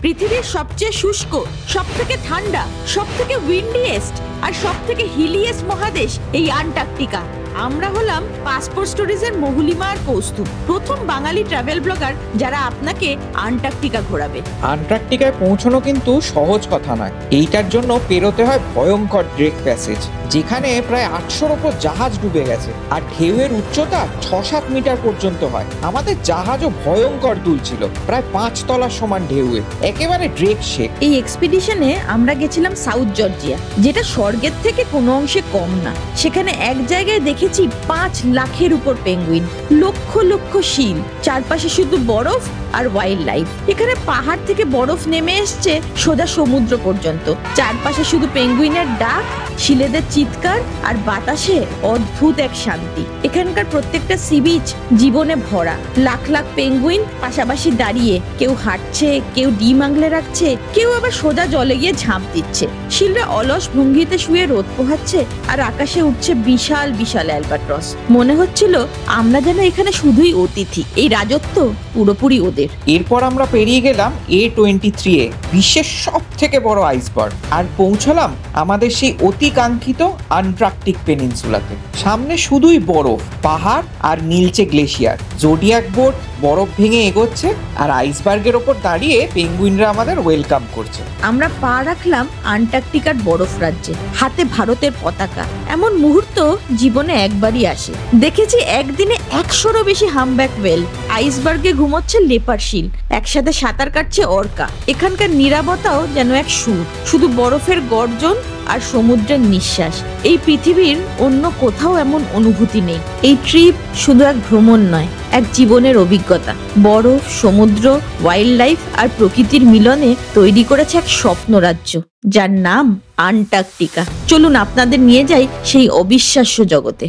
পৃথিবীর সবচেয়ে শুষ্ক, সবথেকে ঠান্ডা, সবথেকে উইন্ডিয়েস্ট আর সবথেকে হিলিয়েস্ট মহাদেশ এই আন্টার্কটিকা। আমরা হলাম পাসপোর্ট স্টোরিজের মহুলিমা আর কৌস্তুভ, প্রথম বাঙালি ট্রাভেল ব্লগার যারা আপনাকে আন্টার্কটিকা ঘোরাবে। আন্টার্কটিকায় পৌঁছানো কিন্তু সহজ কথা নয়। এইটার জন্য পেরোতে হয় ভয়ঙ্কর ড্রেক প্যাসেজ, যেখানে প্রায় 800-র উপর জাহাজ ডুবে গেছে আর ঢেউয়ের উচ্চতা 6-7 মিটার পর্যন্ত হয়। আমাদের জাহাজও ভয়ঙ্কর দুলছিল, প্রায় 5 তলার সমান ঢেউয়ে, একেবারে ড্রেক শেক। এই এক্সপিডিশনে আমরা গেছিলাম সাউথ জর্জিয়া, যেটা স্বর্গের থেকে কোনো অংশে কম না। সেখানে এক জায়গায় দেখেছি 5 লাখের উপর পেঙ্গুইন, লক্ষ লক্ষ শিল, চারপাশে শুধু বরফ আর ওয়াইল্ড লাইফ। এখানে পাহাড় থেকে বরফ নেমে এসছে সোজা সমুদ্র পর্যন্ত, চারপাশে শুধু পেঙ্গুইনের ডাক, শিলেদের চিৎকার আর বাতাসে অদ্ভুত এক শান্তি। এখানকার প্রত্যেকটা সি বিচ জীবনে ভরা, লাখ লাখ পেঙ্গুইন পাশাপাশি দাঁড়িয়ে, কেউ হাঁটছে, কেউ ডিম আংলে রাখছে, কেউ আবার সোজা জলে গিয়ে ঝাঁপ দিচ্ছে। শিলরা অলস ভঙ্গিতে শুয়ে রোদ পোহাচ্ছে আর আকাশে উঠছে বিশাল বিশাল অ্যালবাট্রস। মনে হচ্ছিল আমরা যেন এখানে শুধুই অতিথি, এই রাজত্ব পুরোপুরি ওদের। এরপর আমরা পেরিয়ে গেলাম A23 বিশ্বের সব থেকে বড় আইসবার্গ, আর পৌঁছলাম আমাদের সেই অতি কাঙ্ক্ষিত আন্টার্কটিক পেনিনসুলাতে। সামনে শুধুই বরফ, পাহাড় আর নীলচে গ্লেশিয়ার। জোডিয়াক বোট বরফ ভেঙে এগোচ্ছে আর আইসবার্গের ওপর দাঁড়িয়ে পেঙ্গুইনরা আমাদের ওয়েলকাম করছে। আমরা পা রাখলাম আন্টার্কটিকার বরফ রাজ্যে, হাতে ভারতের পতাকা। এমন মুহূর্ত জীবনে একবারই আসে। দেখেছি একদিনে 100-রও বেশি হামব্যাক ওয়েল, আইসবার্গে ঘুমোচ্ছে লেপার শিল, একসাথে সাঁতার কাটছে অর্কা। এখানকার নীরবতাও যেন এক সুর, শুধু বরফের গর্জন আর সমুদ্রের নিঃশ্বাস। এই পৃথিবীর অন্য কোথাও এমন অনুভূতি নেই। এই ট্রিপ শুধু এক ভ্রমণ নয়, এক জীবনের অভিজ্ঞতা। বরফ, সমুদ্র, ওয়াইল্ড লাইফ আর প্রকৃতির মিলনে তৈরি করেছে এক স্বপ্ন রাজ্য, যার নাম আন্টার্কটিকা। চলুন আপনাদের নিয়ে যাই সেই অবিশ্বাস্য জগতে।